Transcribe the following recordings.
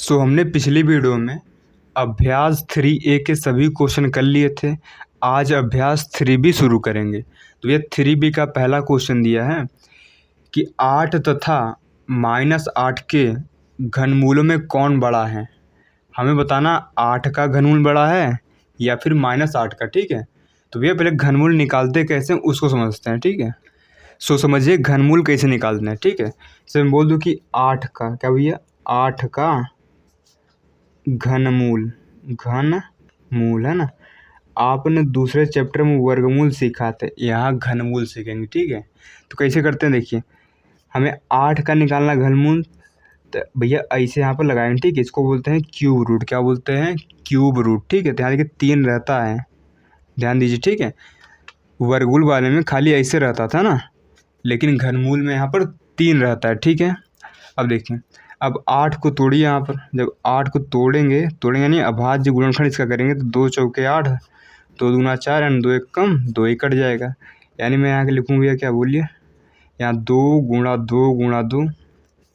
हमने पिछली वीडियो में अभ्यास 3A के सभी क्वेश्चन कर लिए थे। आज अभ्यास 3B शुरू करेंगे। तो ये 3B का पहला क्वेश्चन दिया है कि 8 तथा -8 के घनमूलों में कौन बड़ा है। हमें बताना 8 का घनमूल बड़ा है या फिर -8 का। ठीक है, तो भैया पहले घनमूल निकालते कैसे उसको समझते हैं। ठीक है, समझिए घनमूल कैसे निकालना है। ठीक है, जैसे मैं बोल दूँ कि 8 का क्या भैया, 8 का घनमूल, घनमूल है ना। आपने दूसरे चैप्टर में वर्गमूल सीखा था, यहाँ घनमूल सीखेंगे। ठीक है, तो कैसे करते हैं देखिए, हमें 8 का निकालना घनमूल। तो भैया ऐसे यहाँ पर लगाएंगे। ठीक है, इसको बोलते हैं क्यूब रूट। क्या बोलते हैं? Cube root. ठीक है, ध्यान देखिए 3 रहता है, ध्यान दीजिए। ठीक है, वर्गमूल वाले में खाली ऐसे रहता था ना, लेकिन घनमूल में यहाँ पर 3 रहता है। ठीक है, अब देखिए, अब 8 को तोड़िए यहाँ पर। जब 8 को तोड़ेंगे नहीं, अभाज्य गुणनखंड इसका करेंगे तो 2 चौके 8, 2 दूना 4 यानी 2 एक कम, 2 ही कट जाएगा। यानी मैं यहाँ के लिखूँगा क्या, बोलिए, यहाँ 2 गुणा 2 गुणा 2।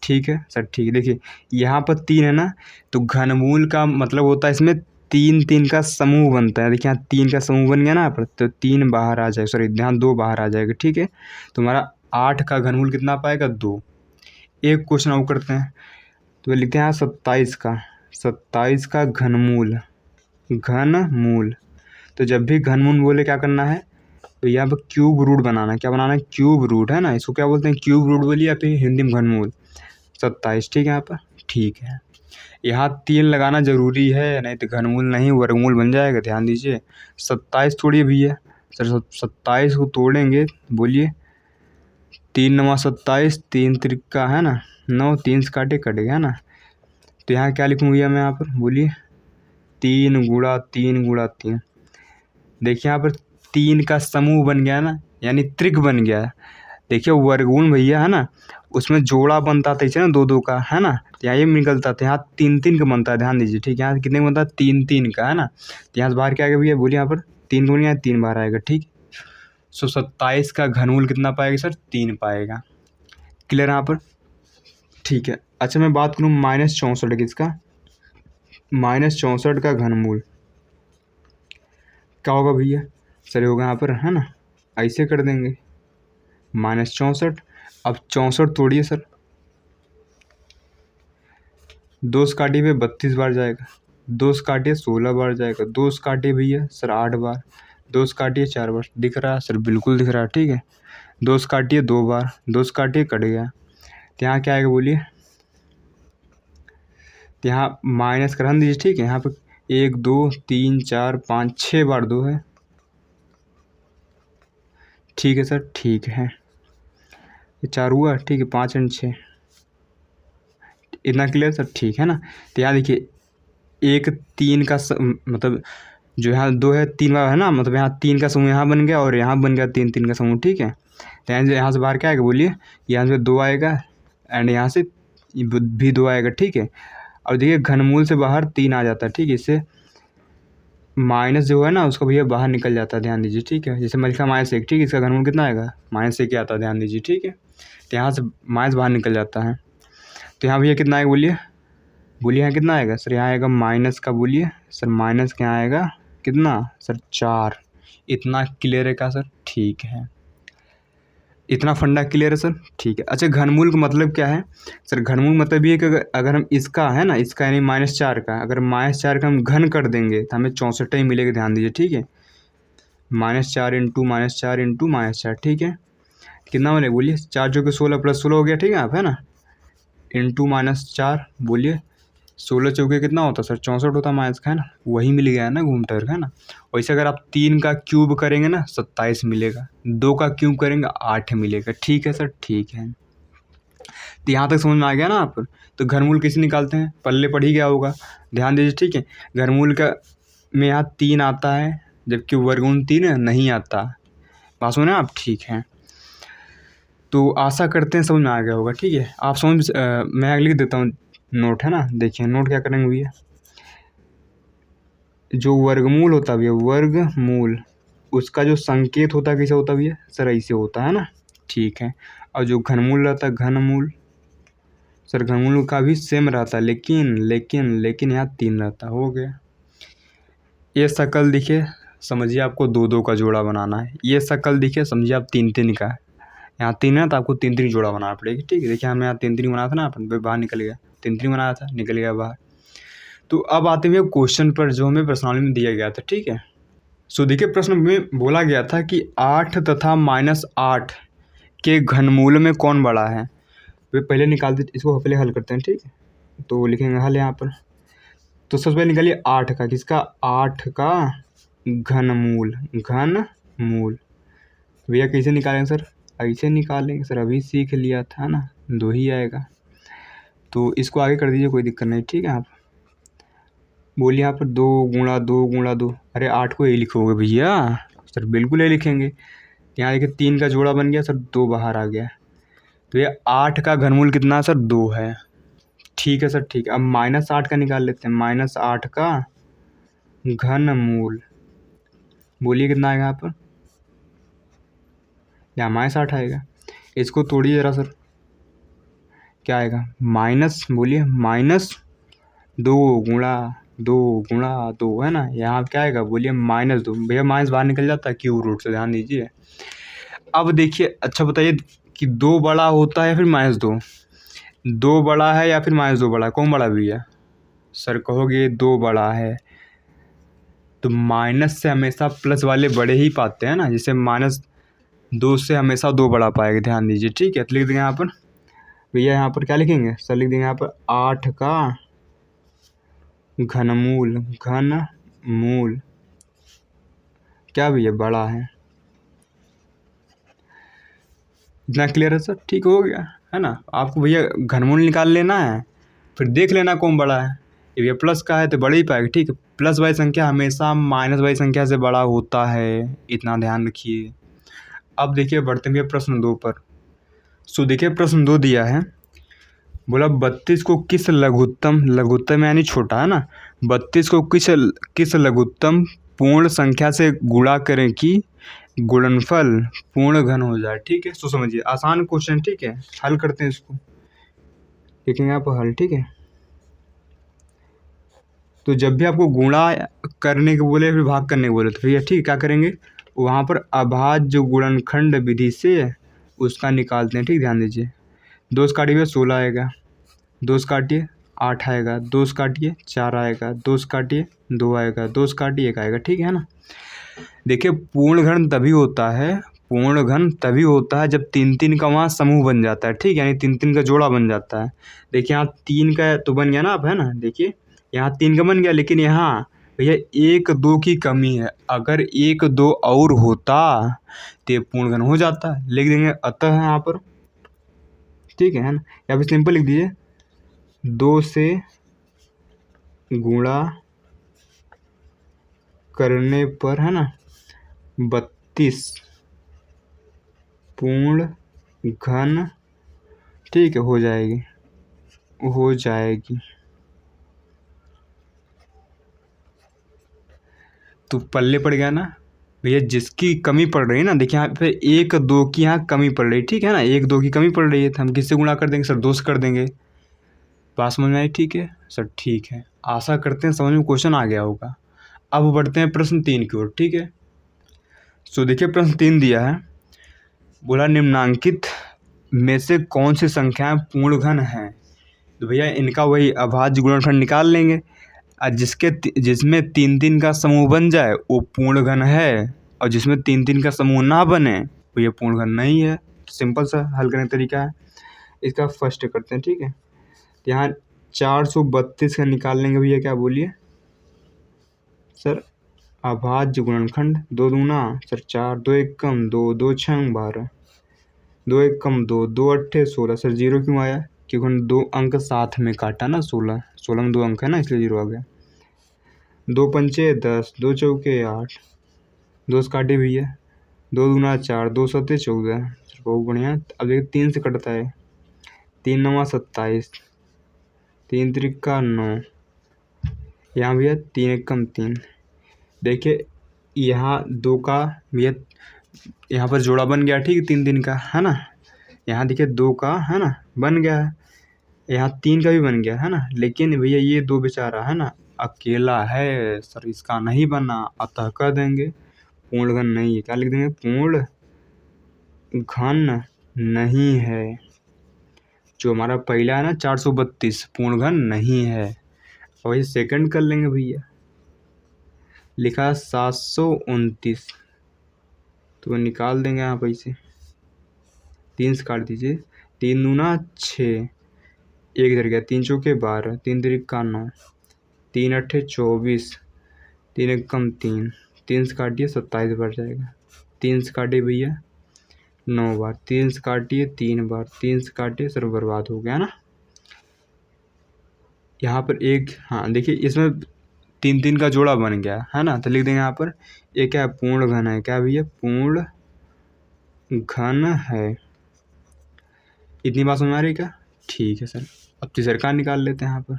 ठीक है सर, ठीक है। देखिए यहाँ पर 3 है ना, तो घनमूल का मतलब होता है इसमें 3 3 का समूह बनता है। देखिए यहाँ 3 का समूह बन गया ना यहाँ पर, तो 3 बाहर आ जाएगा, सॉरी ध्यान 2 बाहर आ जाएगा। ठीक है, तो हमारा 8 का घनमूल कितना पाएगा, 2। एक क्वेश्चन और करते हैं, तो लिखते हैं यहाँ 27 का घनमूल, घनमूल। तो जब भी घनमूल बोले क्या करना है, तो यहाँ पर क्यूब रूट बनाना है। क्या बनाना है? क्यूब रूट है ना, इसको क्या बोलते हैं, क्यूब रूट बोलिए या फिर हिंदी में घनमूल। 27। ठीक है, यहाँ पर ठीक है। यहाँ 3 लगाना जरूरी है, नहीं तो घनमूल नहीं वर्गमूल बन जाएगा। ध्यान दीजिए, 27 तोड़िए भैया। सर 27 को तोड़ेंगे, बोलिए 3 नवा 27, 3 त्रिका है ना 9, 3 से काटे कट गया ना। तो यहाँ क्या लिखूँ भैया मैं यहाँ पर, बोलिए 3 गुणा 3 गुणा 3। देखिए यहाँ पर 3 का समूह बन गया ना, यानी त्रिक बन गया। देखिए वर्गमूल भैया है ना, उसमें जोड़ा बनता था इसे ना, 2 2 का है ना, तो यहाँ ये निकलता था। यहाँ 3 3 का बनता है, ध्यान दीजिए। ठीक है, यहाँ कितने का बनता है, 3 3 का है ना। तो यहाँ से बाहर क्या आएगा भैया, बोलिए यहाँ पर 3 गुणा 3 बाहर आएगा। ठीक, 27 का घनमूल कितना पाएगा सर, 3 पाएगा। क्लियर यहाँ पर? ठीक है। अच्छा मैं बात करूँ -64 की, इसका -64 का घनमूल क्या होगा भैया, सर होगा यहाँ पर है ना, ऐसे कर देंगे -64। अब 64 तोड़िए सर, 2 से काटिए पे 32 बार जाएगा, 2 से काटिए 16 बार जाएगा, 2 से काटिए भैया सर 8 बार, 2 से काटिए 4 बार। दिख रहा है सर, बिल्कुल दिख रहा है। ठीक है, 2 से काटिए 2 बार, 2 से काटिए कट गया। तो यहाँ क्या आएगा बोलिए, तो यहाँ माइनस कर दीजिए। ठीक है, यहाँ पर 1 2 3 4 5 6 बार 2 है। ठीक है सर, ठीक है, ये 4 हुआ। ठीक है, 5 और 6, इतना क्लियर सर, ठीक है ना। तो यहाँ देखिए 1 3 का मतलब जो यहाँ 2 है 3 बार है ना, मतलब यहाँ 3 का समूह यहाँ बन गया और यहाँ बन गया 3 3 का समूह। ठीक है, तो यहाँ से बाहर क्या आएगा बोलिए, यहाँ से 2 आएगा एंड यहाँ से भी 2 आएगा। ठीक है, और देखिए घनमूल से बाहर 3 आ जाता है। ठीक है, इससे माइनस जो है ना उसका भैया बाहर निकल जाता है, ध्यान दीजिए। ठीक है, जैसे मैं लिखा -1, ठीक है, इसका घनमूल कितना आएगा, -1 आता है, ध्यान दीजिए। ठीक है, तो यहाँ से माइनस बाहर निकल जाता है। तो यहाँ भैया कितना आएगा बोलिए, बोलिए यहाँ कितना आएगा सर, यहाँ आएगा माइनस का, बोलिए सर माइनस क्या आएगा, कितना सर 4। इतना क्लियर है क्या सर? ठीक है, इतना फंडा क्लियर है सर, ठीक है। अच्छा घनमूल का मतलब क्या है सर, घनमूल मतलब ये कि अगर हम इसका है ना, इसका यानी -4 का, अगर -4 का हम घन कर देंगे तो हमें 64 ही मिलेगा। ध्यान दीजिए। ठीक है, -4 इंटू -4 इंटू -4। ठीक है, कितना बने बोलिए, 4 जो कि 16 + 16 हो गया। ठीक है, आप है ना, इंटू -4, बोलिए 16 चौके कितना होता सर, 64 होता माइनस का, है ना, वही मिल गया है ना घूम टहर, है ना। वैसे अगर आप 3 का क्यूब करेंगे ना 27 मिलेगा, 2 का क्यूब करेंगे 8 मिलेगा। ठीक है सर, ठीक है। तो यहाँ तक समझ में आ गया ना आप। तो घनमूल कैसे निकालते हैं, पल्ले पढ़ ही गया होगा, ध्यान दीजिए। ठीक है, घनमूल का में यहाँ 3 आता है, जबकि वर्गमूल 3 नहीं आता। बात सुने आप, ठीक है। तो आशा करते हैं समझ में आ गया होगा। ठीक है, आप समझ मैं लिख देता हूँ नोट, है ना। देखिए नोट क्या करेंगे भैया, जो वर्गमूल होता है भैया, वर्गमूल उसका जो संकेत होता है कैसे होता है भैया, सर ऐसे होता है ना। ठीक है, और जो घनमूल रहता है, घनमूल सर घनमूल का भी सेम रहता है, लेकिन लेकिन लेकिन यहाँ 3 रहता। हो गया। ये शक्ल दिखे, समझिए आपको 2-2 का जोड़ा बनाना है। ये शक्ल दिखे, समझिए आप 3-3 का। यहाँ 3 है तो आपको 3-3 जोड़ा बनाना पड़ेगा। ठीक है, देखिए हमें यहाँ 3-3 बनाया था ना, अपन बाहर निकल गया। 3-3 बनाया था, निकल गया बाहर। तो अब आते हुए क्वेश्चन पर जो हमें प्रश्नावली में दिया गया था। ठीक है, सो देखिए प्रश्न में बोला गया था कि 8 तथा -8 के घनमूल में कौन बड़ा है। वे पहले निकाल दे, इसको पहले हल करते हैं। ठीक है, तो लिखेंगे हल यहाँ पर। तो सबसे पहले निकालिए 8 का, किसका, 8 का घनमूल। घनमूल भैया कैसे निकालेंगे सर, ऐसे निकालेंगे सर, अभी सीख लिया था ना, 2 ही आएगा। तो इसको आगे कर दीजिए, कोई दिक्कत नहीं। ठीक है, आप बोलिए यहाँ पर 2 गुणा 2 गुणा 2। अरे 8 को ये लिखोगे भैया सर, बिल्कुल ये लिखेंगे। यहाँ देखिए 3 का जोड़ा बन गया सर, 2 बाहर आ गया। तो ये 8 का घनमूल कितना है सर, 2 है। ठीक है सर, ठीक है। अब -8 का निकाल लेते हैं, -8 का घनमूल। बोलिए कितना आएगा यहाँ पर, यहाँ -8 आएगा। इसको तोड़िए ज़रा सर, क्या आएगा, माइनस, बोलिए -2 गुणा 2 गुणा 2 है ना। यहाँ क्या आएगा, बोलिए -2। भैया माइनस बाहर निकल जाता है क्यूब रूट से, ध्यान दीजिए। अब देखिए, अच्छा बताइए कि 2 बड़ा होता है या फिर -2, 2 बड़ा है या फिर -2 बड़ा है, कौन बड़ा भैया। सर कहोगे 2 बड़ा है, तो माइनस से हमेशा प्लस वाले बड़े ही पाते हैं ना, जैसे -2 से हमेशा 2 बड़ा पाएगा, ध्यान दीजिए। ठीक है, तो लिख देंगे यहाँ पर भैया, यहाँ पर क्या लिखेंगे सर, लिख देंगे यहाँ पर 8 का घनमूल। घनमूल क्या भैया, बड़ा है। इतना क्लियर है सर, ठीक हो गया है ना। आपको भैया घनमूल निकाल लेना है, फिर देख लेना कौन बड़ा है। ये भैया प्लस का है तो बड़ा ही पाएगा। ठीक है, प्लस वाली संख्या हमेशा माइनस वाली संख्या से बड़ा होता है, इतना ध्यान रखिए। अब देखिए बढ़ते हैं प्रश्न 2 पर। सो देखिए प्रश्न 2 दिया है, बोला 32 को किस लघुत्तम, लघुत्तम यानी छोटा है ना, 32 को किस लघुत्तम पूर्ण संख्या से गुणा करें कि गुणनफल पूर्ण घन हो जाए। ठीक है, तो समझिए आसान क्वेश्चन। ठीक है, हल करते हैं इसको, लिखेंगे आप हल। ठीक है, तो जब भी आपको गुणा करने को बोले फिर भाग करने को बोले तो भैया ठीक क्या करेंगे, वहाँ पर अभाज्य गुणनखंड विधि से उसका निकालते हैं। ठीक, ध्यान दीजिए। 2 से काटिए 16 आएगा, 2 से काटिए 8 आएगा, 2 से काटिए 4 आएगा, 2 से काटिए 2 आएगा, 2 से काटिए 1 आएगा। ठीक है ना। देखिए पूर्ण घन तभी होता है, पूर्ण घन तभी होता है जब 3-3 का वहाँ समूह बन जाता है। ठीक, यानी 3-3 का जोड़ा बन जाता है। देखिए यहाँ 3 का तो बन गया ना, आप है ना, देखिए यहाँ 3 का बन गया, लेकिन यहाँ भैया 1-2 की कमी है। अगर 1-2 और होता तो ये पूर्ण घन हो जाता है। लिख देंगे अतः यहाँ पर। ठीक है ना, या फिर सिंपल लिख दीजिए 2 से गुणा करने पर है ना 32 पूर्ण घन। ठीक है, हो जाएगी, हो जाएगी। तो पल्ले पड़ गया ना भैया, जिसकी कमी पड़ रही है ना, देखिए यहाँ पे 1-2 की यहाँ कमी पड़ रही है। ठीक है ना, 1-2 की कमी पड़ रही है तो हम किससे गुणा कर देंगे सर, 2 से कर देंगे। बात समझ में आई। ठीक है सर, ठीक है, आशा करते हैं समझ में क्वेश्चन आ गया होगा। अब बढ़ते हैं प्रश्न 3 की ओर। ठीक है, सो देखिए प्रश्न 3 दिया है, बोला निम्नांकित में से कौन सी संख्याएं पूर्ण घन हैं। तो भैया इनका वही अभाज्य गुणनखंड निकाल लेंगे, और जिसमें 3-3 का समूह बन जाए वो पूर्ण घन है, और जिसमें 3-3 का समूह ना बने तो ये पूर्ण घन नहीं है। सिंपल सा हल करने का तरीका है, इसका फर्स्ट करते हैं। ठीक है, यहाँ 432 का निकाल लेंगे भैया, क्या बोलिए सर, अभाज्य गुणनखंड 2 दूना सर 4, 2 एक कम 2, 2 छंग 12, 2 एक कम 2, 2 अट्ठे 16। सर 0 क्यों आया, क्योंकि हम 2 अंक साथ में काटा ना, 16 में 2 अंक है ना, इसलिए 0 आ गया। 2 पंचे 10, 2 चौके 8, 2 से काटे भैया, 2 दूना 4, 2 सत्ते 14। सर बहुत बढ़िया। अब देखिए 3 से कटता है, 3 9 27, 3 त्रिका 9, यहाँ भैया 3 एक कम 3। देखिए यहाँ 2 का भैया यहाँ पर जोड़ा बन गया। ठीक, 3-3 का है ना, यहाँ देखिए 2 का है ना बन गया है। यहाँ 3 का भी बन गया है ना, लेकिन भैया ये 2 बेचारा है ना अकेला है सर, इसका नहीं बना, अतः कह देंगे पूर्ण घन नहीं है। क्या लिख देंगे? पूर्ण घन नहीं है। जो हमारा पहला है ना 432 पूर्ण घन नहीं है। और ये सेकंड कर लेंगे भैया, लिखा 729, तो निकाल देंगे यहाँ पर इसे, 3 से काट दीजिए, 3 दूना 6, एक इधर गया, 3 चौके 12, 3 तिरिका 9, 3 अट्ठे 24, 3 एक कम 3, 3 से काटिए 27 बढ़ जाएगा, 3 से काटिए भैया 9 बार, 3 से काटिए 3 बार, 3 से काटिए सर बर्बाद हो गया ना। यहाँ पर एक, हाँ देखिए इसमें 3 3 का जोड़ा बन गया है ना, तो लिख देंगे यहाँ पर एक क्या है? पूर्ण घन है। क्या भैया? पूर्ण घन है। इतनी बात समझ आ रही है क्या? ठीक है सर। अब तीसरा निकाल लेते हैं यहाँ पर।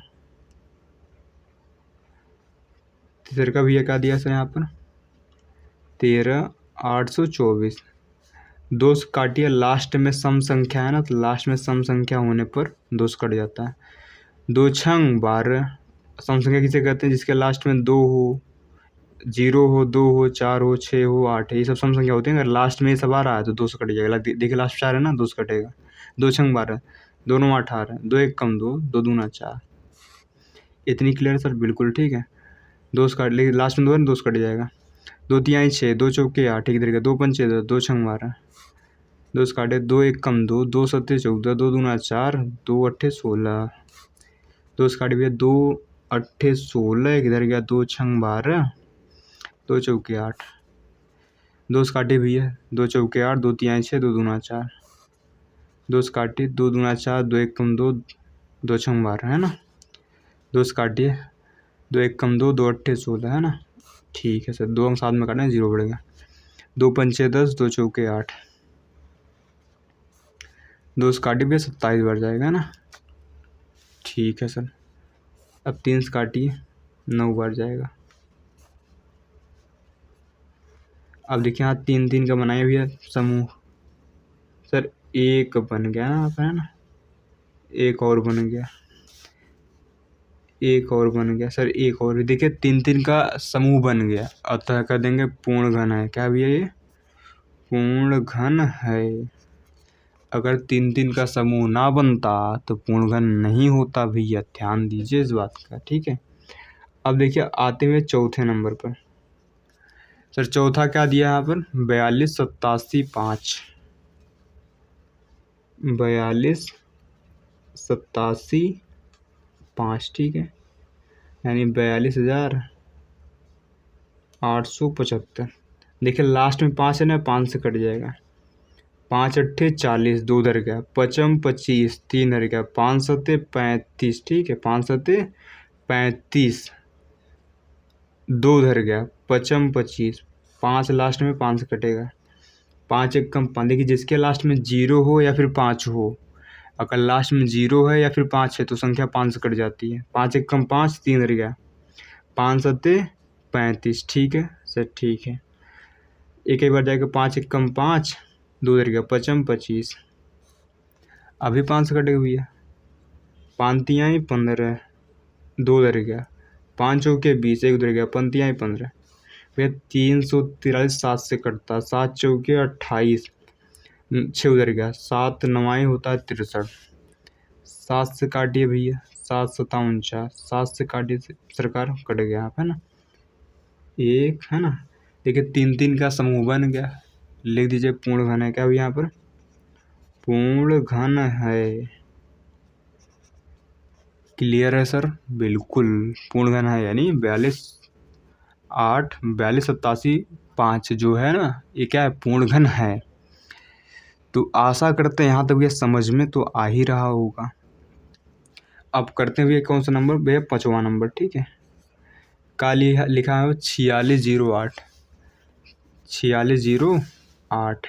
तीसरा भैया क्या दिया सर यहाँ पर? 13,824। 2 से काटिए, लास्ट में सम संख्या है ना, तो लास्ट में सम संख्या होने पर 2 से कट जाता है। 2 छंग 12। सम संख्या किसे कहते हैं? जिसके लास्ट में 2 हो, 0 हो, 2 हो, 4 हो, 6 हो, 8 है, ये सब सम संख्या होती है। अगर लास्ट में ये सब आ रहा है तो 2 से कट जाएगा। देखिए लास्ट 4 है ना, 2 से कटेगा। 2 छंग 12, दोनों 18, 2 एक कम 2, 2 दूना 4। इतनी क्लियर सर? बिल्कुल ठीक है। 2 से काट, लेकिन लास्ट में 2 है ना, 2 से कट जाएगा। 2 तिहाई 6, 2 चौके 8, एक तरीके 2 पंचे 10, 2 छंग 12, 2 से काटे, 2 एक कम 2, 2 सत्ते 14, 2 दूना 4, 2 अट्ठे 16, 2 से काटे भैया 2 अट्ठे 16, एक इधर गया 2 छंग 12, 2 चौके 8, 2 से काटे भैया 2 चौके 8, 2 तिहाई 6, 2 दूना 4, 2 से काटे 2 दूना 4, 2 एक कम 2, 2 छंग 12 है ना। 2 से काटिए, 2 एक कम 2, 2 अट्ठे 16 है ना। ठीक है सर, 2 अंक साथ में काटना, 0 बढ़ेगा। 2 पंचे 10, 2 चौके 8, 2 से काटिए भैया 27 बढ़ जाएगा ना। ठीक है सर। अब 3 से काटिए, 9 बढ़ जाएगा। अब देखिए यहाँ 3 3 का बनाए भैया समूह, सर एक बन गया ना यहाँ पर है ना, एक और बन गया, एक और बन गया सर, एक और। देखिए 3 3 का समूह बन गया, अतः कर देंगे पूर्ण घन है। क्या भैया? ये पूर्ण घन है। अगर 3 3 का समूह ना बनता तो पूर्ण घन नहीं होता भैया, ध्यान दीजिए इस बात का, ठीक है। अब देखिए आते हुए चौथे नंबर पर, सर चौथा क्या दिया यहाँ पर? 42 87 5, 42 87 5, ठीक है, यानी 42,875। देखिए लास्ट में 5 है ना, 5 से कट जाएगा, 5 अट्ठे 40, 2 उधर गया, पचम 25, 3 उधर गया, 5 सत्ते 35, ठीक है, 5 सत्ते 35, 2 उधर गया, पचम 25, 5 लास्ट में 5 से कटेगा, 5 एक कम 5। देखिए जिसके लास्ट में 0 हो या फिर 5 हो, अगर लास्ट में 0 है या फिर 5 है तो संख्या 5 से कट जाती है। 5 एक कम 5, 3 उधर गया, 5 सत्ते 35, ठीक है सर, ठीक है। एक बार जाएगा, 5 एक कम 5, 2 उधर गया, पचम 25, अभी 5 से कटेगा भैया, 5 तिहाई 15, 2 उधर गया, 5 चौके 20, एक उधर गया, 5 तिहाई 15 भैया, 343 7 से कटता, 7 चौके 28, 6 उधर गया, 7 नवाई होता है 63, 7 से काटिए भैया, 7 सत्ता 49, 7 से काटिए सरकार, कट गया यहाँ पे ना एक, है ना। देखिए 3 3 का समूह बन गया, लिख दीजिए पूर्ण घन है। क्या भैया यहाँ पर? पूर्ण घन है। क्लियर है सर? बिल्कुल पूर्ण घन है, यानी 42,842,87,5 जो है ना, ये क्या है? पूर्ण घन है। तो आशा करते हैं यहाँ तक ये समझ में तो आ ही रहा होगा। अब करते हैं भैया कौन सा नंबर? भैया 5वां नंबर, ठीक है। का लिखा है 4608, 4608,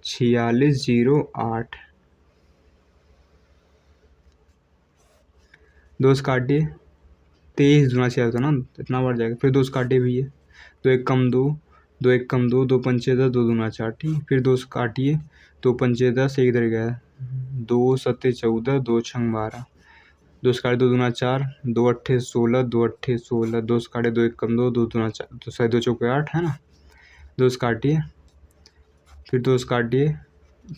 4608, 2 से काटिए, 23 दूना 6 होता ना, इतना बढ़ जाएगा। फिर 2 से काटिए भैया, 2 एक कम 2, 2 एक कम 2, 2 पंचे 10, 2 दूना 4, ठीक। फिर 2 से काटिए, 2 पंचे 10, एक इधर गया, 2 सत्ते 14, 2 छंग 12, 2 से काटे 2 दूना 4, 2 अट्ठे 16, 2 अट्ठे 16, 2 से काटे 2 एक कम 2, 2 दूना 4, 2 सही 2 चौके 8 है ना। 2 से काटिए, फिर 2 से काटिए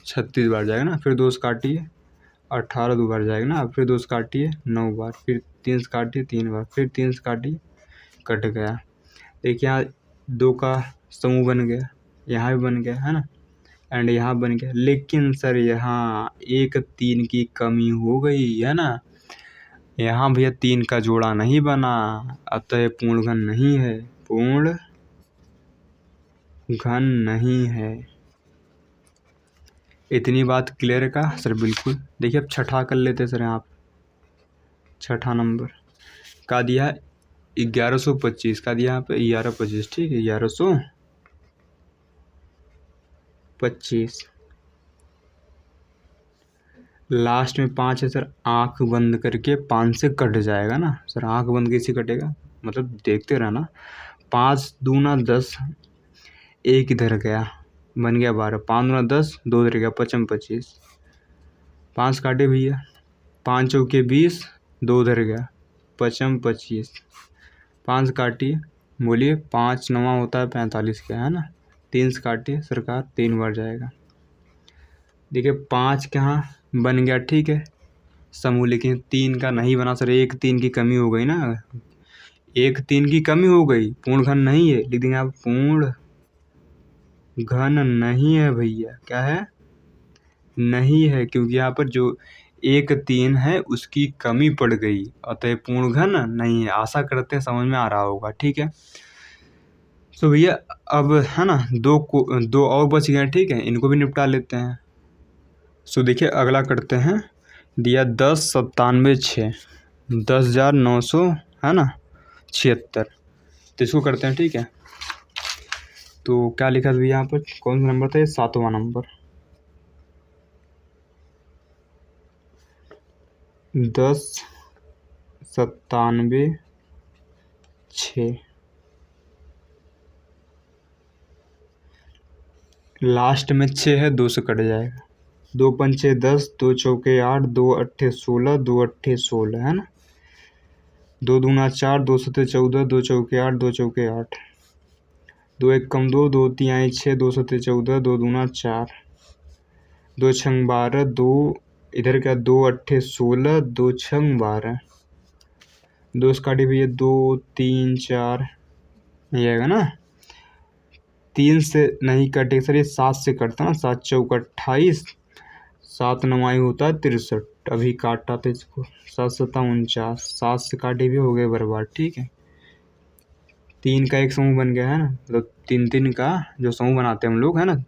36 बार जाएगा ना, फिर 2 से काटिए 18 2 बार जाएगा ना, फिर 2 से काटिए 9 बार, फिर 3 से काटिए 3 बार, फिर 3 से काटिए, कट गया। देखिए यहाँ 2 का समूह बन गया, यहाँ भी बन गया है ना, एंड यहाँ बन गया। लेकिन सर यहाँ 1 3 की कमी हो गई है ना, यहाँ भैया 3 का जोड़ा नहीं बना, अतः ये पूर्ण घन नहीं है, पूर्ण घन नहीं है। इतनी बात क्लियर है का सर? बिल्कुल। देखिए अब छठा कर लेते हैं सर। यहाँ छठा नंबर का दिया है 1125 का दिया यहाँ पे 1125, ठीक है 1125। लास्ट में 5 है सर, आंख बंद करके 5 से कट जाएगा ना सर। आंख बंद कैसे कटेगा, मतलब देखते रहना। 5 दूना 10, एक इधर गया, बन गया 12, 5 दूना 10, 2 इधर गया, 5 25, 5 काटे भैया, 5 चौके 20, 2 उधर गया, 5 25, 5 काटिए, बोलिए 5 9 होता है 45 का है ना। 3 से काटिए सरकार, 3 बार जाएगा। देखिए 5 कहाँ बन गया, ठीक है समूह, लेकिन 3 का नहीं बना सर। 1 3 की कमी हो गई ना, 1 3 की कमी हो गई, पूर्ण घन नहीं है। लिख देंगे आप पूर्ण घन नहीं है भैया। क्या है? नहीं है, क्योंकि यहाँ पर जो 1 3 है उसकी कमी पड़ गई, अतः पूर्ण घन नहीं है। आशा करते हैं समझ में आ रहा होगा, ठीक है। तो भैया अब है ना, 2 और बच गए, ठीक है, इनको भी निपटा लेते हैं। सो देखिए अगला करते हैं, दिया 10 97 6, 10,900 है ना 76, तो इसको करते हैं, ठीक है। तो क्या लिखा था भैया यहाँ पर, कौन सा नंबर था ये? 7वां नंबर। 10 97 6, लास्ट में 6 है, 2 से कट जाएगा। 2 पंचे 10, 2 चौके 8, 2 अट्ठे 16, 2 अट्ठे 16 है ना। 2 दूना 4, 2 सत्ते 14, 2 चौके 8, 2 चौके 8, 2 एक कम 2, 2 तिहाई 6, 2 सत्ते 14, 2 दूना 4, 2 छंग 12, 2 इधर का 2 अट्ठे 16, 2 छंग 12, 2 से काटी भैया 2 3 4, ये आएगा ना। 3 से नहीं कटे सर, ये 7 से कटता ना, 7 चौक 28, 7 नवाई होता है 63, अभी काटा था इसको, 7 सत्ता 49, 7 से काटे भी हो गए बर्बाद, ठीक है। 3 का एक समूह बन गया है ना, मतलब 3 3 का जो समूह बनाते हैं हम लोग है ना,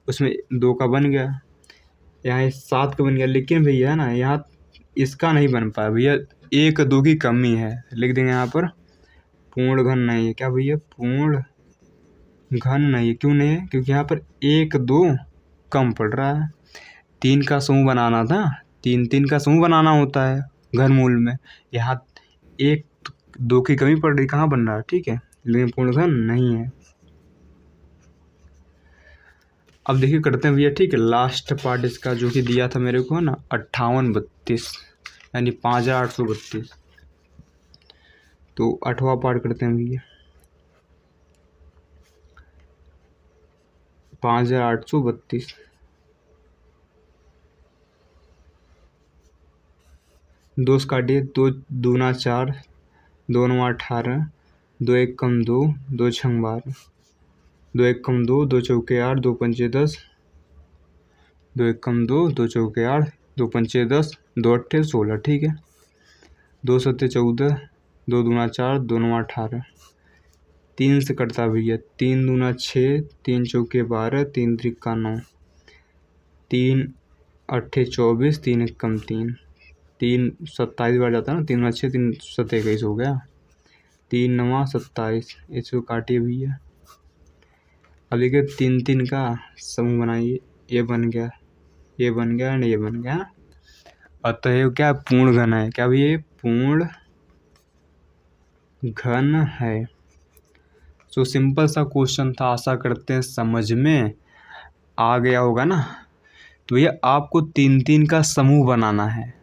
उसमें 2 का बन गया, यहाँ 7 का बन गया। लेकिन भैया है ना, यहाँ इसका नहीं बन पाया भैया, 1 2 की कमी है। लिख देंगे यहाँ पर पूर्ण घन नहीं है। क्या भैया? पूर्ण घन नहीं है। क्यों नहीं है? क्योंकि यहाँ पर 1 2 कम पड़ रहा है। 3 का समूह बनाना था, 3 3 का समूह बनाना होता है घनमूल में, यहाँ 1 2 की कमी पड़ रही, कहाँ बन रहा है, ठीक है, लेकिन पूर्ण घन नहीं है। अब देखिए करते हैं भैया, ठीक है, लास्ट पार्ट इसका जो कि दिया था मेरे को ना 58 32, यानी 5832। तो 8वां पार्ट करते हैं भैया, 5832। 2 से काटिए, 2 दूना 4, 2 9 18, 2 एक कम 2, 2 छंग 12, 2 एक कम 2, 2 चौके 8, 2 पंचे 10, 2 एक कम 2, 2 चौके 8, 2 पंचे 10, 2 अट्ठे 16, ठीक है। 2 सत्ते 14, 2 दूना 4, 2 9 18, 3 से कटता भैया, 3 दूना 6, 3 चौके 12, 3 त्रिका 9, 3 अट्ठे 24, 3 एक कम 3, 3 27 बार जाता है ना, 3 अच्छे 3 सत्ते 21 हो गया, 3 9 27, इसको काटिए भैया। अब देखिए 3 3 का समूह बनाइए, ये बन गया, ये बन गया एंड ये बन गया, अतः ये क्या पूर्ण घन है। क्या भैया? ये पूर्ण घन है। सो सिंपल सा क्वेश्चन था, आशा करते हैं समझ में आ गया होगा ना। तो भैया आपको 3-3 का समूह बनाना है।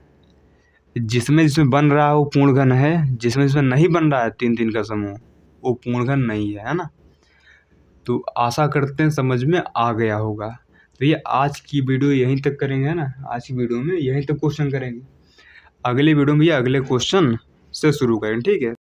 जिसमें जिसमें बन रहा है वो पूर्ण घन है, जिसमें जिसमें नहीं बन रहा है 3-3 का समूह वो पूर्ण घन नहीं है ना। तो आशा करते हैं समझ में आ गया होगा। तो ये आज की वीडियो यहीं तक करेंगे, है ना। आज की वीडियो में यहीं तक क्वेश्चन करेंगे। अगले वीडियो में भैया अगले क्वेश्चन से शुरू करें, ठीक है।